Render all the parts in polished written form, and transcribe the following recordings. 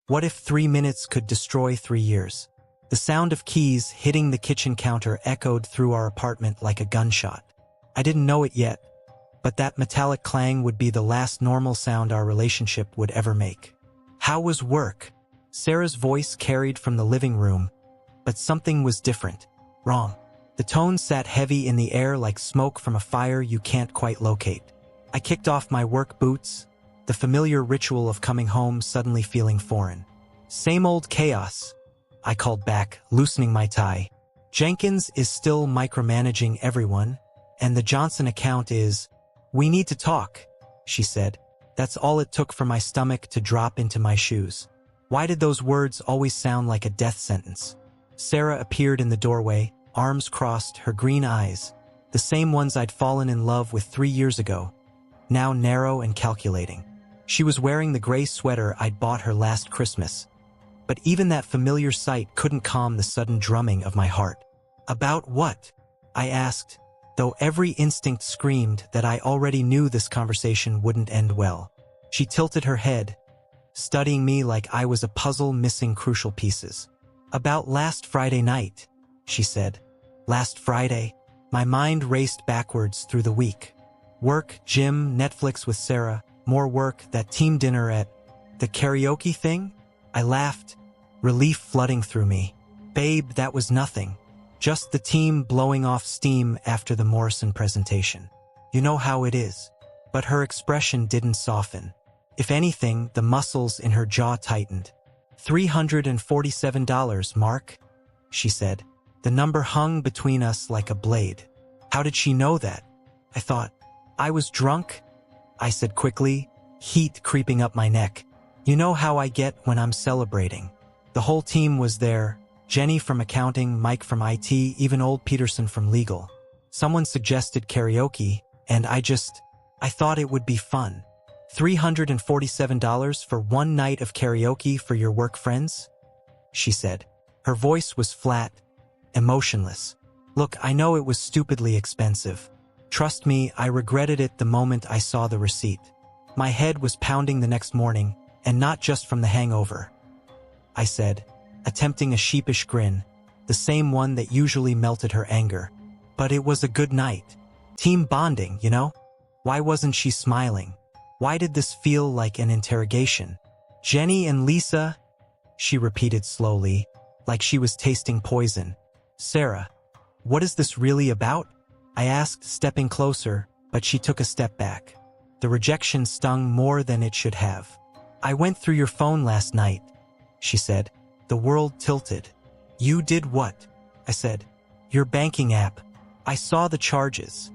What if 3 minutes could destroy 3 years? The sound of keys hitting the kitchen counter echoed through our apartment like a gunshot. I didn't know it yet, but that metallic clang would be the last normal sound our relationship would ever make. How was work? Sarah's voice carried from the living room, but something was different. Wrong. The tone sat heavy in the air like smoke from a fire you can't quite locate. I kicked off my work boots, the familiar ritual of coming home suddenly feeling foreign. Same old chaos, I called back, loosening my tie. Jenkins is still micromanaging everyone, and the Johnson account is, "We need to talk," she said. That's all it took for my stomach to drop into my shoes. Why did those words always sound like a death sentence? Sarah appeared in the doorway, arms crossed, her green eyes, the same ones I'd fallen in love with 3 years ago, now narrow and calculating. She was wearing the gray sweater I'd bought her last Christmas, but even that familiar sight couldn't calm the sudden drumming of my heart. About what? I asked, though every instinct screamed that I already knew this conversation wouldn't end well. She tilted her head, studying me like I was a puzzle missing crucial pieces. About last Friday night, she said. Last Friday? My mind raced backwards through the week. Work, gym, Netflix with Sarah, more work, that team dinner at the karaoke thing? I laughed, relief flooding through me. Babe, that was nothing. Just the team blowing off steam after the Morrison presentation. You know how it is. But her expression didn't soften. If anything, the muscles in her jaw tightened. $347, Mark, she said. The number hung between us like a blade. How did she know that? I thought. I was drunk, I said quickly, heat creeping up my neck. You know how I get when I'm celebrating. The whole team was there. Jenny from accounting, Mike from IT, even old Peterson from legal. Someone suggested karaoke, and I thought it would be fun. $347 for one night of karaoke for your work friends? She said. Her voice was flat, emotionless. Look, I know it was stupidly expensive. Trust me, I regretted it the moment I saw the receipt. My head was pounding the next morning, and not just from the hangover. I said, attempting a sheepish grin, the same one that usually melted her anger. But it was a good night. Team bonding, you know? Why wasn't she smiling? Why did this feel like an interrogation? Jenny and Lisa, she repeated slowly, like she was tasting poison. Sarah, what is this really about? I asked, stepping closer, but she took a step back. The rejection stung more than it should have. I went through your phone last night, she said. The world tilted. You did what? I said. Your banking app. I saw the charges,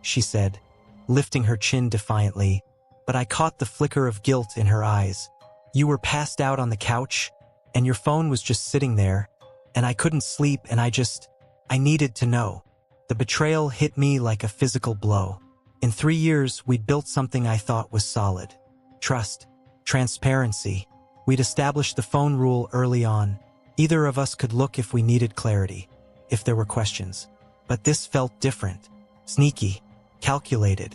she said, lifting her chin defiantly, but I caught the flicker of guilt in her eyes. You were passed out on the couch, and your phone was just sitting there, and I couldn't sleep, and I needed to know. The betrayal hit me like a physical blow. In 3 years, we'd built something I thought was solid. Trust. Transparency. We'd established the phone rule early on. Either of us could look if we needed clarity, if there were questions. But this felt different. Sneaky. Calculated.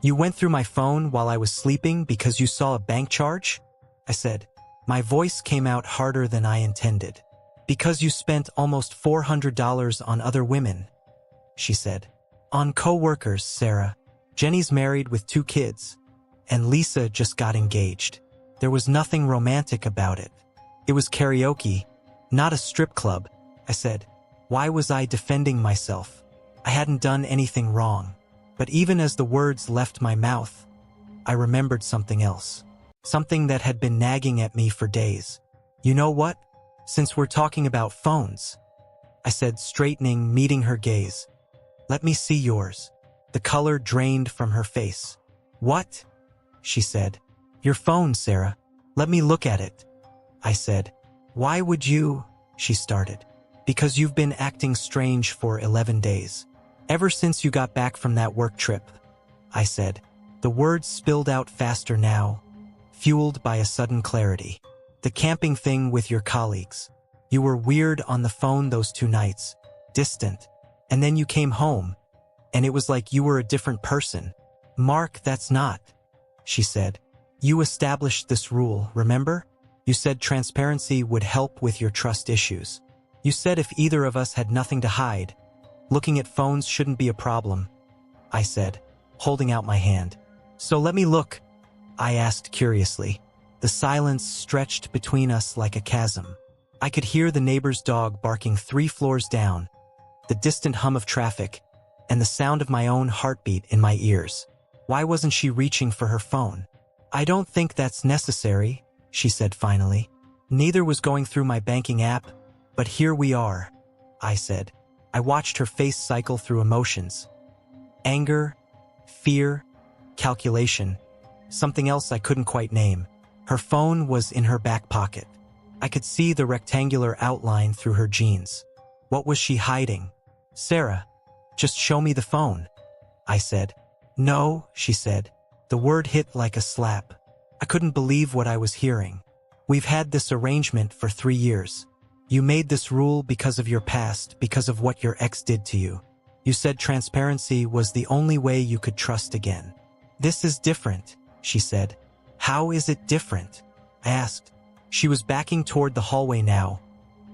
You went through my phone while I was sleeping because you saw a bank charge? I said. My voice came out harder than I intended. Because you spent almost $400 on other women, she said. On co-workers, Sarah. Jenny's married with 2 kids, and Lisa just got engaged. There was nothing romantic about it. It was karaoke, not a strip club, I said. Why was I defending myself? I hadn't done anything wrong. But even as the words left my mouth, I remembered something else. Something that had been nagging at me for days. You know what? Since we're talking about phones, I said, straightening, meeting her gaze. Let me see yours. The color drained from her face. What? She said. Your phone, Sarah. Let me look at it. I said. Why would you? She started. Because you've been acting strange for 11 days. Ever since you got back from that work trip, I said. The words spilled out faster now, fueled by a sudden clarity. The camping thing with your colleagues. You were weird on the phone those 2 nights, distant, and then you came home, and it was like you were a different person. Mark, that's not, she said. You established this rule, remember? You said transparency would help with your trust issues. You said if either of us had nothing to hide, looking at phones shouldn't be a problem, I said, holding out my hand. So let me look, I asked curiously. The silence stretched between us like a chasm. I could hear the neighbor's dog barking 3 floors down, the distant hum of traffic, and the sound of my own heartbeat in my ears. Why wasn't she reaching for her phone? I don't think that's necessary, she said finally. Neither was going through my banking app, but here we are, I said. I watched her face cycle through emotions. Anger, fear, calculation, something else I couldn't quite name. Her phone was in her back pocket. I could see the rectangular outline through her jeans. What was she hiding? Sarah, just show me the phone, I said. No, she said. The word hit like a slap. I couldn't believe what I was hearing. We've had this arrangement for 3 years. You made this rule because of your past, because of what your ex did to you. You said transparency was the only way you could trust again. This is different, she said. How is it different? I asked. She was backing toward the hallway now,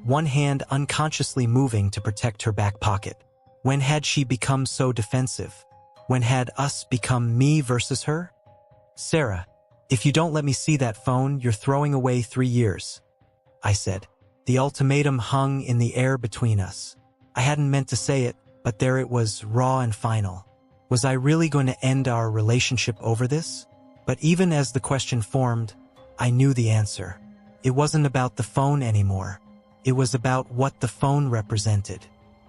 one hand unconsciously moving to protect her back pocket. When had she become so defensive? When had us become me versus her? Sarah, if you don't let me see that phone, you're throwing away 3 years, I said. The ultimatum hung in the air between us. I hadn't meant to say it, but there it was, raw and final. Was I really going to end our relationship over this? But even as the question formed, I knew the answer. It wasn't about the phone anymore. It was about what the phone represented.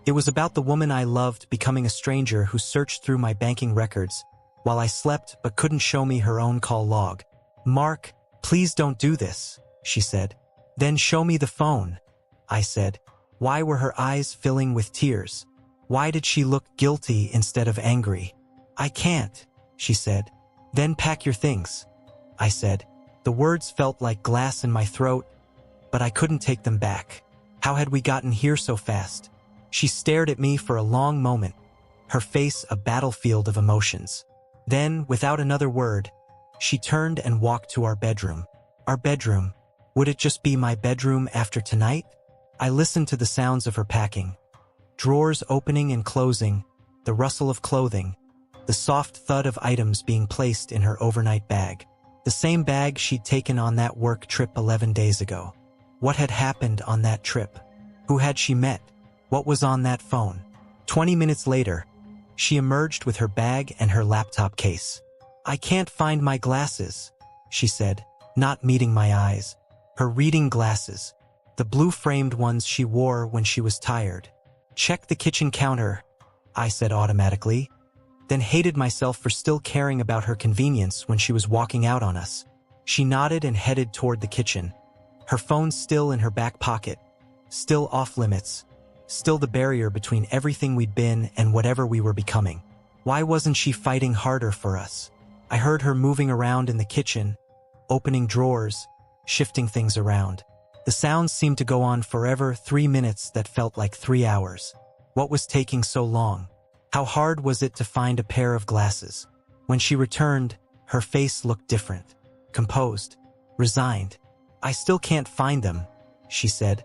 It was about the woman I loved becoming a stranger who searched through my banking records while I slept but couldn't show me her own call log. Mark, please don't do this, she said. Then show me the phone, I said. Why were her eyes filling with tears? Why did she look guilty instead of angry? I can't, she said. Then pack your things, I said. The words felt like glass in my throat, but I couldn't take them back. How had we gotten here so fast? She stared at me for a long moment, her face a battlefield of emotions. Then, without another word, she turned and walked to our bedroom. Our bedroom. Would it just be my bedroom after tonight? I listened to the sounds of her packing. Drawers opening and closing, the rustle of clothing, the soft thud of items being placed in her overnight bag. The same bag she'd taken on that work trip 11 days ago. What had happened on that trip? Who had she met? What was on that phone? 20 minutes later, she emerged with her bag and her laptop case. I can't find my glasses, she said, not meeting my eyes. Her reading glasses, the blue-framed ones she wore when she was tired. Check the kitchen counter, I said automatically, then hated myself for still caring about her convenience when she was walking out on us. She nodded and headed toward the kitchen, her phone still in her back pocket, still off-limits, still the barrier between everything we'd been and whatever we were becoming. Why wasn't she fighting harder for us? I heard her moving around in the kitchen, opening drawers, shifting things around. The sounds seemed to go on forever, 3 minutes that felt like 3 hours. What was taking so long? How hard was it to find a pair of glasses? When she returned, her face looked different, composed, resigned. I still can't find them, she said.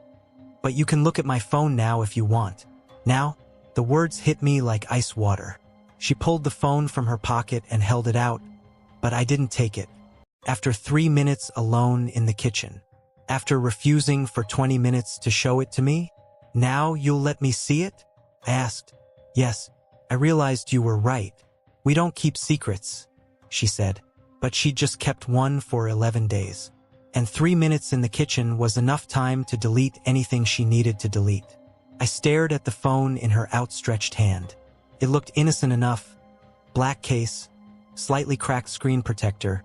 But you can look at my phone now if you want. Now? The words hit me like ice water. She pulled the phone from her pocket and held it out, but I didn't take it. After 3 minutes alone in the kitchen, after refusing for 20 minutes to show it to me, now you'll let me see it? I asked. Yes, I realized you were right. We don't keep secrets, she said, but she just kept one for 11 days. And 3 minutes in the kitchen was enough time to delete anything she needed to delete. I stared at the phone in her outstretched hand. It looked innocent enough. Black case, slightly cracked screen protector,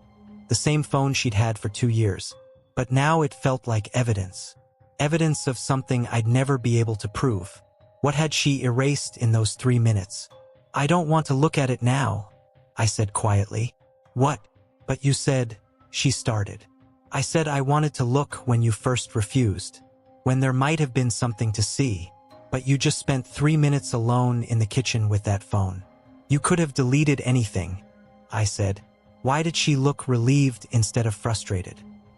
the same phone she'd had for 2 years. But now it felt like evidence. Evidence of something I'd never be able to prove. What had she erased in those 3 minutes? I don't want to look at it now, I said quietly. What? But you said, she started. I said I wanted to look when you first refused, when there might have been something to see, but you just spent 3 minutes alone in the kitchen with that phone. You could have deleted anything, I said. Why did she look relieved instead of frustrated?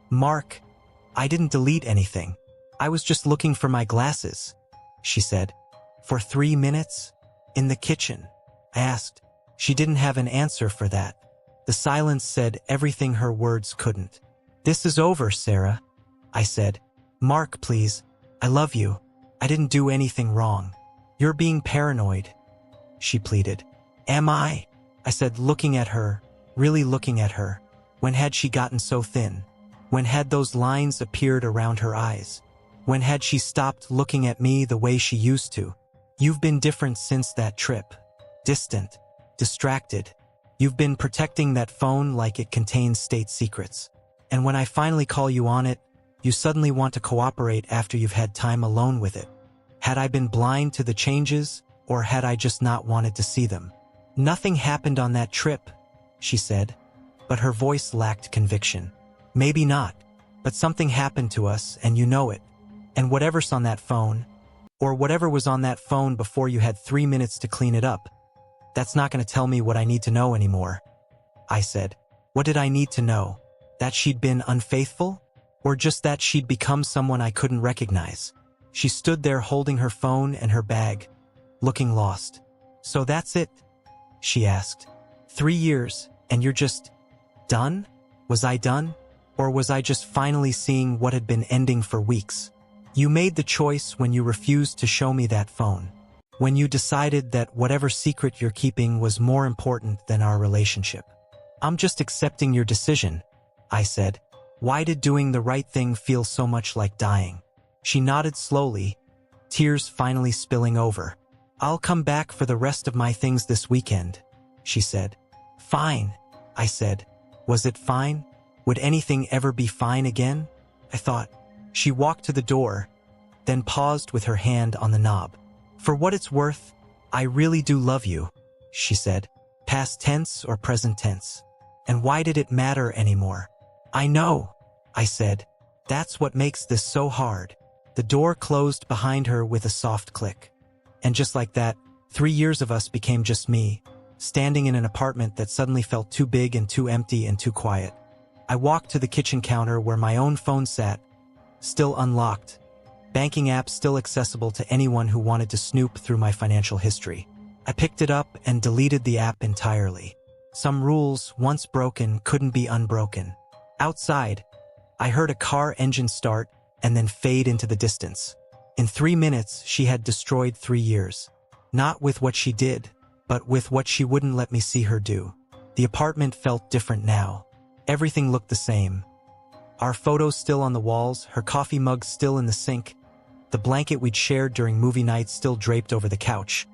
Mark, I didn't delete anything. I was just looking for my glasses, she said. For 3 minutes? In the kitchen? I asked. She didn't have an answer for that. The silence said everything her words couldn't. This is over, Sarah, I said. Mark, please. I love you. I didn't do anything wrong. You're being paranoid, she pleaded. Am I? I said, looking at her, really looking at her. When had she gotten so thin? When had those lines appeared around her eyes? When had she stopped looking at me the way she used to? You've been different since that trip. Distant. Distracted. You've been protecting that phone like it contains state secrets. And when I finally call you on it, you suddenly want to cooperate after you've had time alone with it. Had I been blind to the changes, or had I just not wanted to see them? Nothing happened on that trip, she said, but her voice lacked conviction. Maybe not, but something happened to us and you know it. And whatever's on that phone, or whatever was on that phone before you had 3 minutes to clean it up, that's not going to tell me what I need to know anymore. I said. What did I need to know? That she'd been unfaithful? Or just that she'd become someone I couldn't recognize? She stood there holding her phone and her bag, looking lost. So that's it? She asked. 3 years, and you're just done? Was I done? Or was I just finally seeing what had been ending for weeks? You made the choice when you refused to show me that phone. When you decided that whatever secret you're keeping was more important than our relationship. I'm just accepting your decision, I said. Why did doing the right thing feel so much like dying? She nodded slowly, tears finally spilling over. I'll come back for the rest of my things this weekend, she said. Fine, I said. Was it fine? Would anything ever be fine again? I thought. She walked to the door, then paused with her hand on the knob. For what it's worth, I really do love you, she said. Past tense or present tense? And why did it matter anymore? I know, I said. That's what makes this so hard. The door closed behind her with a soft click. And just like that, 3 years of us became just me, standing in an apartment that suddenly felt too big and too empty and too quiet. I walked to the kitchen counter where my own phone sat, still unlocked, banking app still accessible to anyone who wanted to snoop through my financial history. I picked it up and deleted the app entirely. Some rules, once broken, couldn't be unbroken. Outside, I heard a car engine start and then fade into the distance. In 3 minutes, she had destroyed 3 years. Not with what she did, but with what she wouldn't let me see her do. The apartment felt different now. Everything looked the same. Our photos still on the walls, her coffee mug still in the sink, the blanket we'd shared during movie nights still draped over the couch.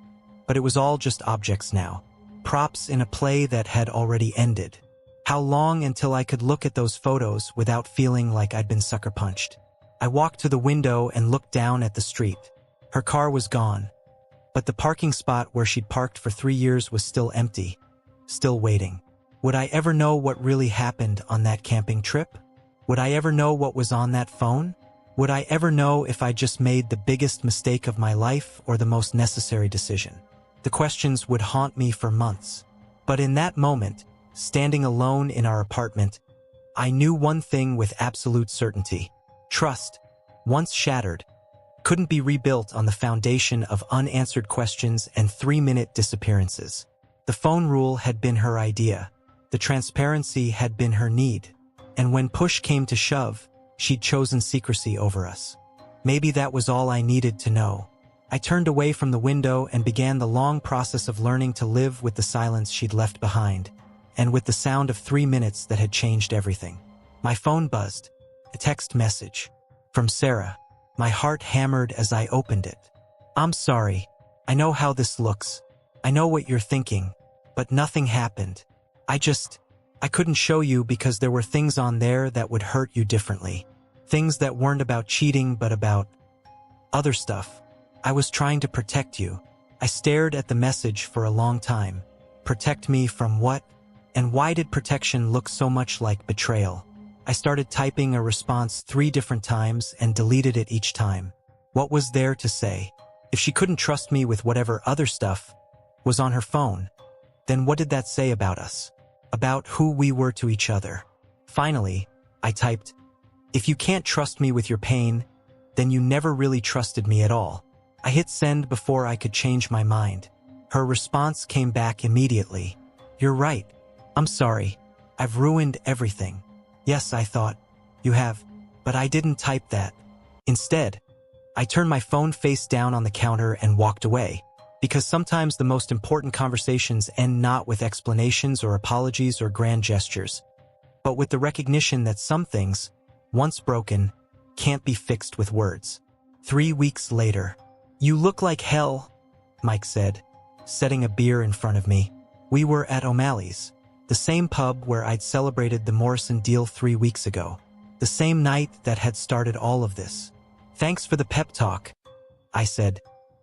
But it was all just objects now. Props in a play that had already ended. How long until I could look at those photos without feeling like I'd been sucker punched? I walked to the window and looked down at the street. Her car was gone. But the parking spot where she'd parked for 3 years was still empty. Still waiting. Would I ever know what really happened on that camping trip? Would I ever know what was on that phone? Would I ever know if I just made the biggest mistake of my life or the most necessary decision? The questions would haunt me for months. But in that moment, standing alone in our apartment, I knew one thing with absolute certainty. Trust, once shattered, couldn't be rebuilt on the foundation of unanswered questions and 3-minute disappearances. The phone rule had been her idea. The transparency had been her need. And when push came to shove, she'd chosen secrecy over us. Maybe that was all I needed to know. I turned away from the window and began the long process of learning to live with the silence she'd left behind, and with the sound of 3 minutes that had changed everything. My phone buzzed. A text message. From Sarah. My heart hammered as I opened it. I'm sorry. I know how this looks. I know what you're thinking. But nothing happened. I couldn't show you because there were things on there that would hurt you differently. Things that weren't about cheating but about other stuff. I was trying to protect you. I stared at the message for a long time. Protect me from what? And why did protection look so much like betrayal? I started typing a response 3 different times and deleted it each time. What was there to say? If she couldn't trust me with whatever other stuff was on her phone, then what did that say about us? About who we were to each other? Finally, I typed, If you can't trust me with your pain, then you never really trusted me at all. I hit send before I could change my mind. Her response came back immediately. You're right. I'm sorry. I've ruined everything. Yes, I thought. You have. But I didn't type that. Instead, I turned my phone face down on the counter and walked away. Because sometimes the most important conversations end not with explanations or apologies or grand gestures, but with the recognition that some things, once broken, can't be fixed with words. 3 weeks later. You look like hell, Mike said, setting a beer in front of me. We were at O'Malley's, the same pub where I'd celebrated the Morrison deal 3 weeks ago, the same night that had started all of this. Thanks for the pep talk, I said,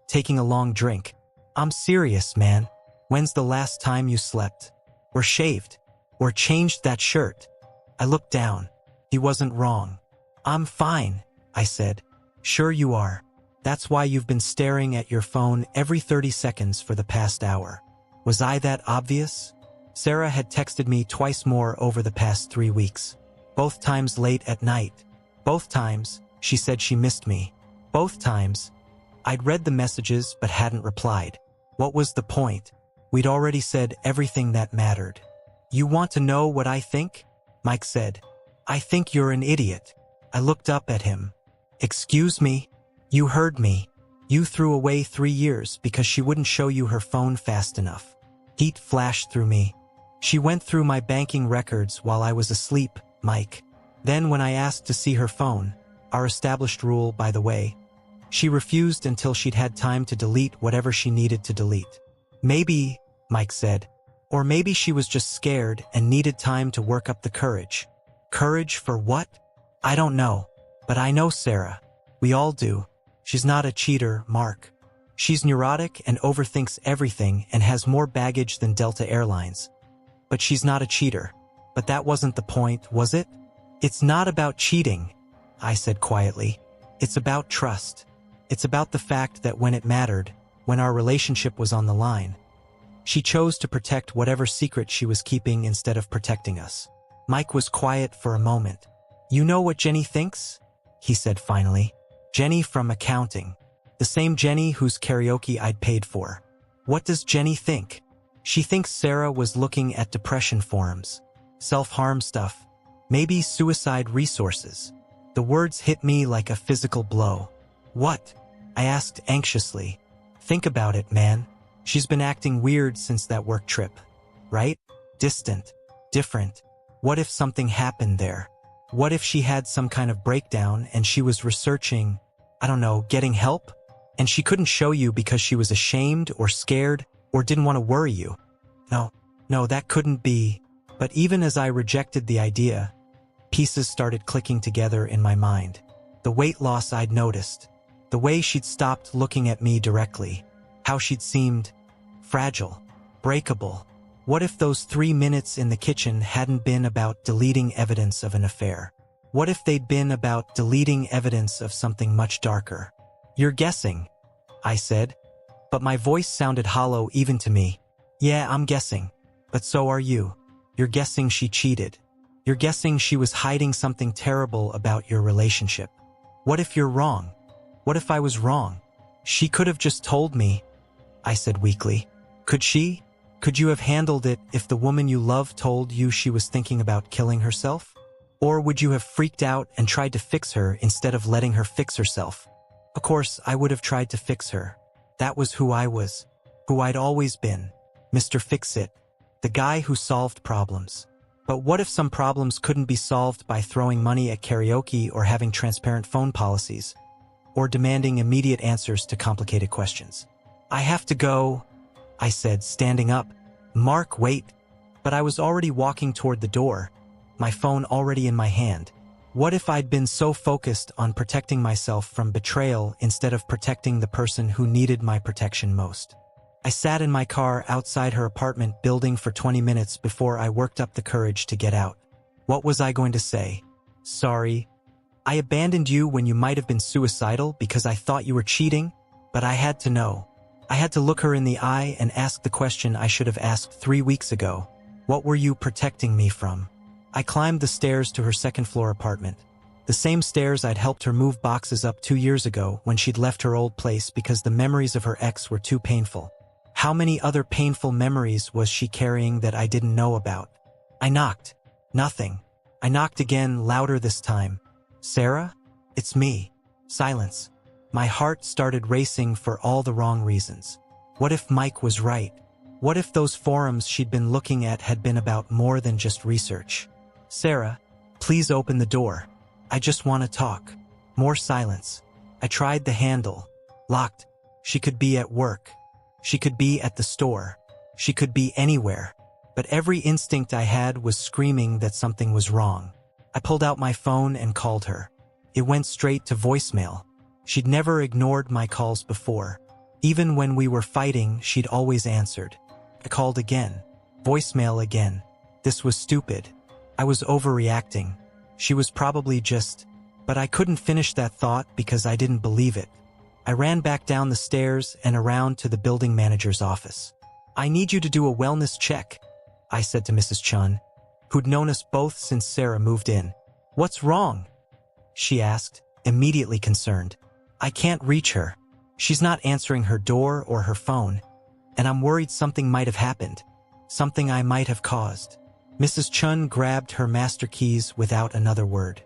taking a long drink. I'm serious, man. When's the last time you slept? Or shaved? Or changed that shirt? I looked down. He wasn't wrong. I'm fine, I said. Sure you are. That's why you've been staring at your phone every 30 seconds for the past hour. Was I that obvious? Sarah had texted me twice more over the past 3 weeks. Both times late at night. Both times, she said she missed me. Both times, I'd read the messages but hadn't replied. What was the point? We'd already said everything that mattered. You want to know what I think? Mike said. I think you're an idiot. I looked up at him. Excuse me? You heard me. You threw away 3 years because she wouldn't show you her phone fast enough. Heat flashed through me. She went through my banking records while I was asleep, Mike. Then when I asked to see her phone, our established rule, by the way, she refused until she'd had time to delete whatever she needed to delete. Maybe, Mike said, or maybe she was just scared and needed time to work up the courage. Courage for what? I don't know. But I know Sarah. We all do. She's not a cheater, Mark. She's neurotic and overthinks everything and has more baggage than Delta Airlines. But she's not a cheater. But that wasn't the point, was it? It's not about cheating, I said quietly. It's about trust. It's about the fact that when it mattered, when our relationship was on the line, she chose to protect whatever secret she was keeping instead of protecting us. Mike was quiet for a moment. You know what Jenny thinks? He said finally. Jenny from accounting. The same Jenny whose karaoke I'd paid for. What does Jenny think? She thinks Sarah was looking at depression forums, self-harm stuff, maybe suicide resources. The words hit me like a physical blow. What? I asked anxiously. Think about it, man. She's been acting weird since that work trip. Right? Distant. Different. What if something happened there? What if she had some kind of breakdown and she was researching, I don't know, getting help? And she couldn't show you because she was ashamed or scared or didn't want to worry you. No, that couldn't be. But even as I rejected the idea, pieces started clicking together in my mind. The weight loss I'd noticed. The way she'd stopped looking at me directly. How she'd seemed fragile, breakable. What if those 3 minutes in the kitchen hadn't been about deleting evidence of an affair? What if they'd been about deleting evidence of something much darker? You're guessing, I said, but my voice sounded hollow even to me. Yeah, I'm guessing, but so are you. You're guessing she cheated. You're guessing she was hiding something terrible about your relationship. What if you're wrong? What if I was wrong? She could have just told me, I said weakly. Could she? Could you have handled it if the woman you love told you she was thinking about killing herself? Or would you have freaked out and tried to fix her instead of letting her fix herself? Of course, I would have tried to fix her. That was who I was, who I'd always been. Mr. Fix-It, the guy who solved problems. But what if some problems couldn't be solved by throwing money at karaoke or having transparent phone policies, or demanding immediate answers to complicated questions? I have to go, I said, standing up. Mark, wait. But I was already walking toward the door, my phone already in my hand. What if I'd been so focused on protecting myself from betrayal instead of protecting the person who needed my protection most? I sat in my car outside her apartment building for 20 minutes before I worked up the courage to get out. What was I going to say? Sorry. I abandoned you when you might have been suicidal because I thought you were cheating, but I had to know. I had to look her in the eye and ask the question I should have asked 3 weeks ago. What were you protecting me from? I climbed the stairs to her second-floor apartment. The same stairs I'd helped her move boxes up 2 years ago when she'd left her old place because the memories of her ex were too painful. How many other painful memories was she carrying that I didn't know about? I knocked. Nothing. I knocked again, louder this time. Sarah? It's me. Silence. My heart started racing for all the wrong reasons. What if Mike was right? What if those forums she'd been looking at had been about more than just research? Sarah, please open the door. I just want to talk. More silence. I tried the handle. Locked. She could be at work. She could be at the store. She could be anywhere. But every instinct I had was screaming that something was wrong. I pulled out my phone and called her. It went straight to voicemail. She'd never ignored my calls before. Even when we were fighting, she'd always answered. I called again. Voicemail again. This was stupid. I was overreacting. She was probably just... But I couldn't finish that thought because I didn't believe it. I ran back down the stairs and around to the building manager's office. I need you to do a wellness check, I said to Mrs. Chun, who'd known us both since Sarah moved in. What's wrong? She asked, immediately concerned. I can't reach her. She's not answering her door or her phone, and I'm worried something might have happened, something I might have caused. Mrs. Chun grabbed her master keys without another word,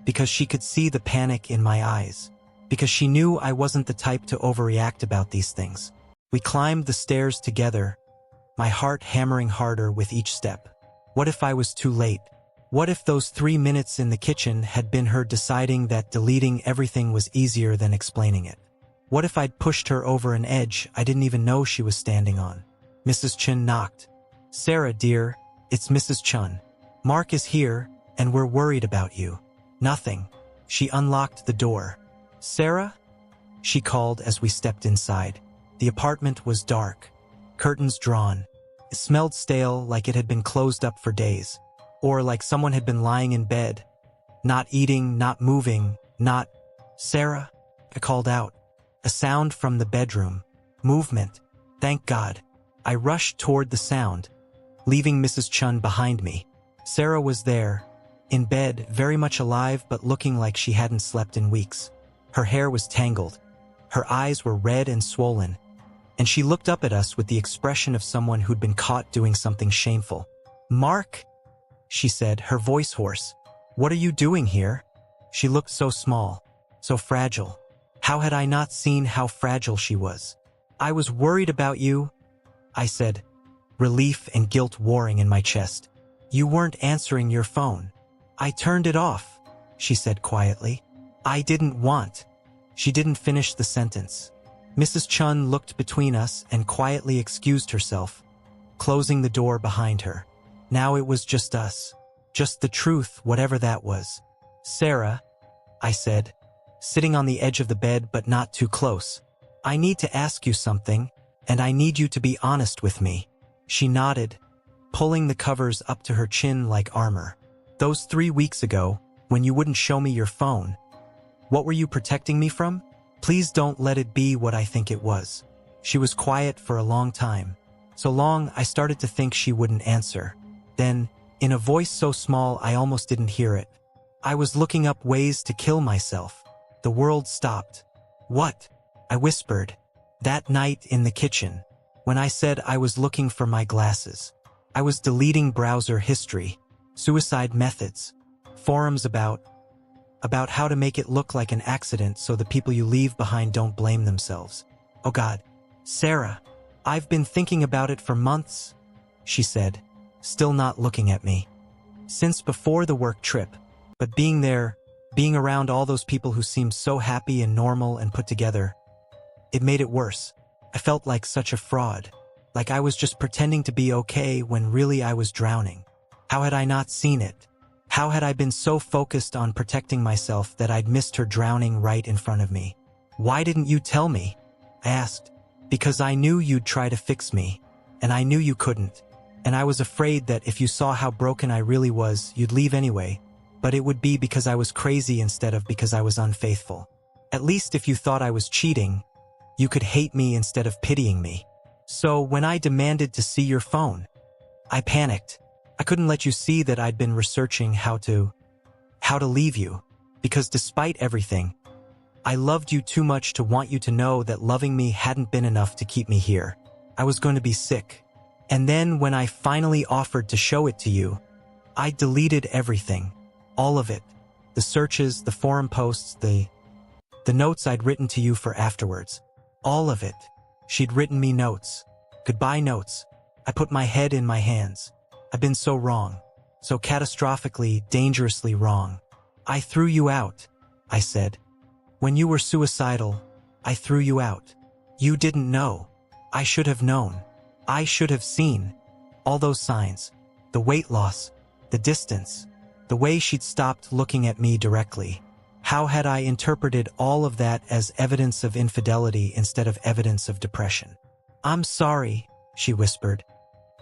because she could see the panic in my eyes, because she knew I wasn't the type to overreact about these things. We climbed the stairs together, my heart hammering harder with each step. What if I was too late? What if those 3 minutes in the kitchen had been her deciding that deleting everything was easier than explaining it? What if I'd pushed her over an edge I didn't even know she was standing on? Mrs. Chun knocked. Sarah, dear, it's Mrs. Chun. Mark is here, and we're worried about you. Nothing. She unlocked the door. Sarah? She called as we stepped inside. The apartment was dark. Curtains drawn. It smelled stale, like it had been closed up for days. Or like someone had been lying in bed. Not eating, not moving, not... Sarah? I called out. A sound from the bedroom. Movement. Thank God. I rushed toward the sound, leaving Mrs. Chun behind me. Sarah was there, in bed, very much alive but looking like she hadn't slept in weeks. Her hair was tangled. Her eyes were red and swollen, and she looked up at us with the expression of someone who'd been caught doing something shameful. Mark? She said, her voice hoarse. What are you doing here? She looked so small, so fragile. How had I not seen how fragile she was? I was worried about you, I said, relief and guilt warring in my chest. You weren't answering your phone. I turned it off, she said quietly. I didn't want. She didn't finish the sentence. Mrs. Chun looked between us and quietly excused herself, closing the door behind her. Now it was just us. Just the truth, whatever that was. Sarah, I said, sitting on the edge of the bed but not too close. I need to ask you something, and I need you to be honest with me. She nodded, pulling the covers up to her chin like armor. Those 3 weeks ago, when you wouldn't show me your phone, what were you protecting me from? Please don't let it be what I think it was. She was quiet for a long time. So long, I started to think she wouldn't answer. Then, in a voice so small I almost didn't hear it, I was looking up ways to kill myself. The world stopped. What? I whispered. That night in the kitchen, when I said I was looking for my glasses. I was deleting browser history, suicide methods, forums about how to make it look like an accident so the people you leave behind don't blame themselves. Oh God. Sarah, I've been thinking about it for months, she said, still not looking at me. Since before the work trip, but being there, being around all those people who seemed so happy and normal and put together, it made it worse. I felt like such a fraud, like I was just pretending to be okay when really I was drowning. How had I not seen it? How had I been so focused on protecting myself that I'd missed her drowning right in front of me? Why didn't you tell me? I asked. Because I knew you'd try to fix me, and I knew you couldn't. And I was afraid that if you saw how broken I really was, you'd leave anyway. But it would be because I was crazy instead of because I was unfaithful. At least if you thought I was cheating, you could hate me instead of pitying me. So when I demanded to see your phone, I panicked. I couldn't let you see that I'd been researching how to leave you. Because despite everything, I loved you too much to want you to know that loving me hadn't been enough to keep me here. I was going to be sick. And then when I finally offered to show it to you, I deleted everything. All of it. The searches, the forum posts, the notes I'd written to you for afterwards. All of it. She'd written me notes. Goodbye notes. I put my head in my hands. I've been so wrong. So catastrophically, dangerously wrong. I threw you out, I said. When you were suicidal, I threw you out. You didn't know. I should have known. I should have seen. All those signs. The weight loss. The distance. The way she'd stopped looking at me directly. How had I interpreted all of that as evidence of infidelity instead of evidence of depression? I'm sorry, she whispered.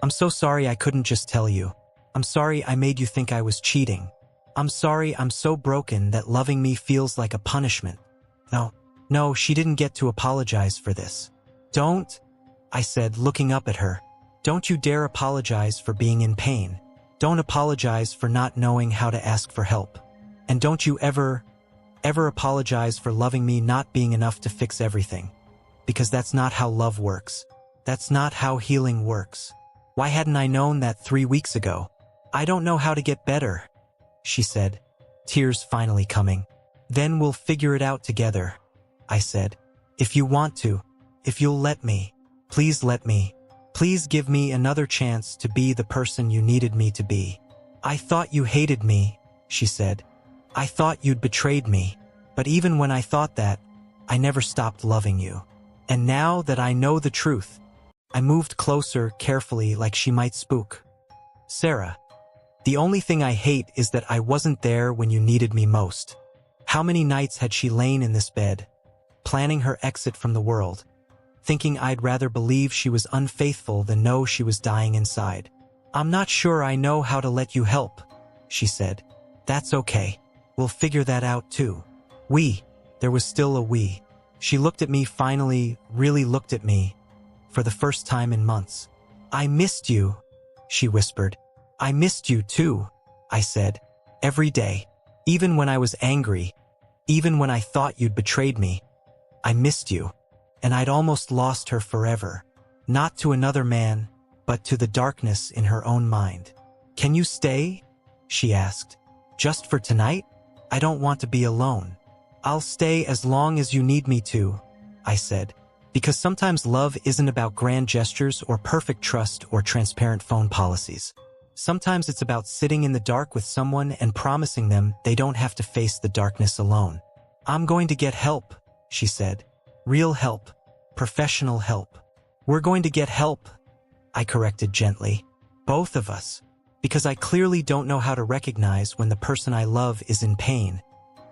I'm so sorry I couldn't just tell you. I'm sorry I made you think I was cheating. I'm sorry I'm so broken that loving me feels like a punishment. No, she didn't get to apologize for this. Don't, I said, looking up at her. Don't you dare apologize for being in pain. Don't apologize for not knowing how to ask for help. And don't you ever apologize for loving me not being enough to fix everything. Because that's not how love works. That's not how healing works. Why hadn't I known that 3 weeks ago? I don't know how to get better, she said, tears finally coming. Then we'll figure it out together, I said. If you want to, if you'll let me, please let me. Please give me another chance to be the person you needed me to be. I thought you hated me, she said. I thought you'd betrayed me. But even when I thought that, I never stopped loving you. And now that I know the truth, I moved closer carefully like she might spook. Sarah, the only thing I hate is that I wasn't there when you needed me most. How many nights had she lain in this bed, planning her exit from the world, thinking I'd rather believe she was unfaithful than know she was dying inside. I'm not sure I know how to let you help, she said. That's okay. We'll figure that out too. There was still a we. She looked at me finally, really looked at me, for the first time in months. I missed you, she whispered. I missed you too, I said. Every day. Even when I was angry. Even when I thought you'd betrayed me. I missed you. And I'd almost lost her forever. Not to another man, but to the darkness in her own mind. Can you stay? She asked. Just for tonight? I don't want to be alone. I'll stay as long as you need me to, I said. Because sometimes love isn't about grand gestures or perfect trust or transparent phone policies. Sometimes it's about sitting in the dark with someone and promising them they don't have to face the darkness alone. I'm going to get help, she said. Real help. Professional help. We're going to get help, I corrected gently. Both of us. Because I clearly don't know how to recognize when the person I love is in pain.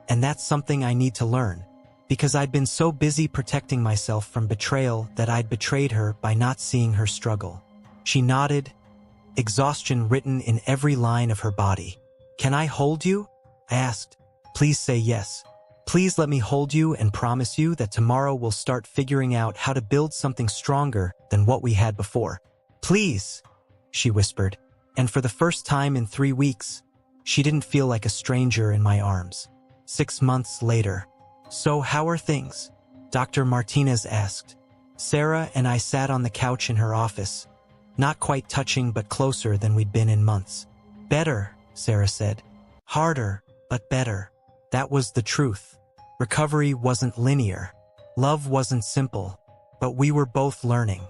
And that's something I need to learn. Because I'd been so busy protecting myself from betrayal that I'd betrayed her by not seeing her struggle. She nodded, exhaustion written in every line of her body. Can I hold you? I asked. Please say yes. Please let me hold you and promise you that tomorrow we'll start figuring out how to build something stronger than what we had before. Please, she whispered. And for the first time in 3 weeks, she didn't feel like a stranger in my arms. 6 months later. So how are things? Dr. Martinez asked. Sarah and I sat on the couch in her office, not quite touching but closer than we'd been in months. Better, Sarah said. Harder, but better. That was the truth. Recovery wasn't linear. Love wasn't simple. But we were both learning.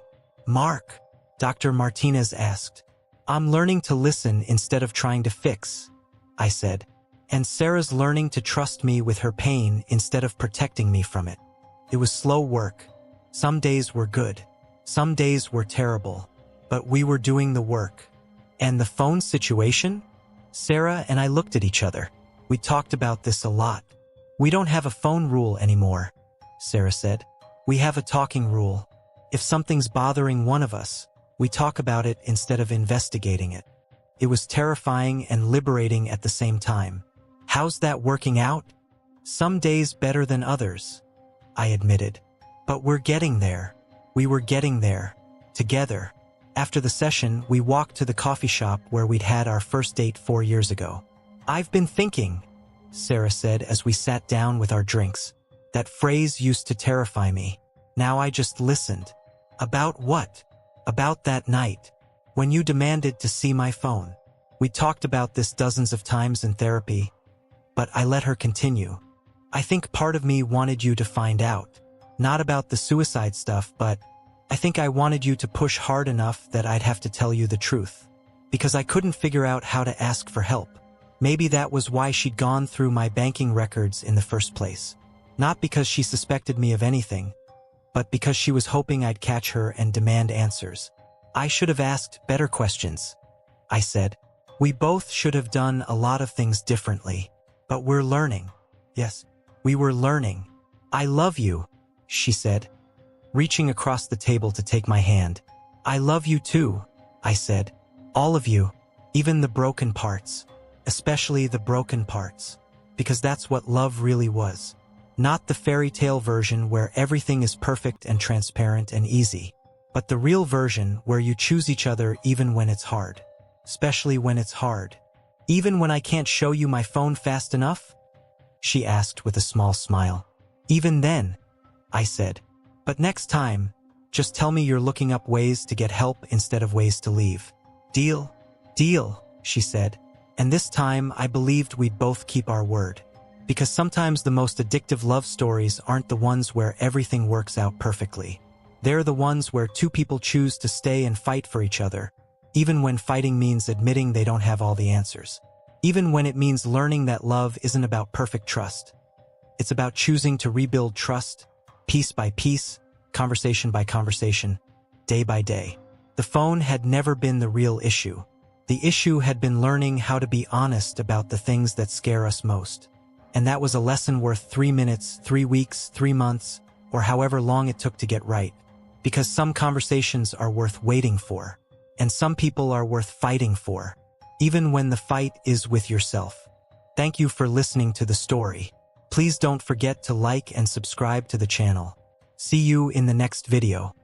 Mark, Dr. Martinez asked. I'm learning to listen instead of trying to fix, I said. And Sarah's learning to trust me with her pain instead of protecting me from it. It was slow work. Some days were good. Some days were terrible. But we were doing the work. And the phone situation? Sarah and I looked at each other. We talked about this a lot. We don't have a phone rule anymore, Sarah said. We have a talking rule. If something's bothering one of us, we talk about it instead of investigating it. It was terrifying and liberating at the same time. How's that working out? Some days better than others, I admitted. But we're getting there. We were getting there. Together. After the session, we walked to the coffee shop where we'd had our first date 4 years ago. I've been thinking, Sarah said as we sat down with our drinks. That phrase used to terrify me. Now I just listened. About what? About that night, when you demanded to see my phone. We talked about this dozens of times in therapy, but I let her continue. I think part of me wanted you to find out. Not about the suicide stuff, but I think I wanted you to push hard enough that I'd have to tell you the truth. Because I couldn't figure out how to ask for help. Maybe that was why she'd gone through my banking records in the first place. Not because she suspected me of anything, but because she was hoping I'd catch her and demand answers. I should have asked better questions, I said. We both should have done a lot of things differently, but we're learning. Yes, we were learning. I love you, she said, reaching across the table to take my hand. I love you too, I said. All of you, even the broken parts, especially the broken parts, because that's what love really was. Not the fairy tale version where everything is perfect and transparent and easy, but the real version where you choose each other even when it's hard. Especially when it's hard. Even when I can't show you my phone fast enough? She asked with a small smile. Even then, I said. But next time, just tell me you're looking up ways to get help instead of ways to leave. Deal? Deal, she said. And this time I believed we'd both keep our word. Because sometimes the most addictive love stories aren't the ones where everything works out perfectly. They're the ones where two people choose to stay and fight for each other, even when fighting means admitting they don't have all the answers. Even when it means learning that love isn't about perfect trust. It's about choosing to rebuild trust, piece by piece, conversation by conversation, day by day. The phone had never been the real issue. The issue had been learning how to be honest about the things that scare us most. And that was a lesson worth 3 minutes, 3 weeks, 3 months, or however long it took to get right. Because some conversations are worth waiting for, and some people are worth fighting for, even when the fight is with yourself. Thank you for listening to the story. Please don't forget to like and subscribe to the channel. See you in the next video.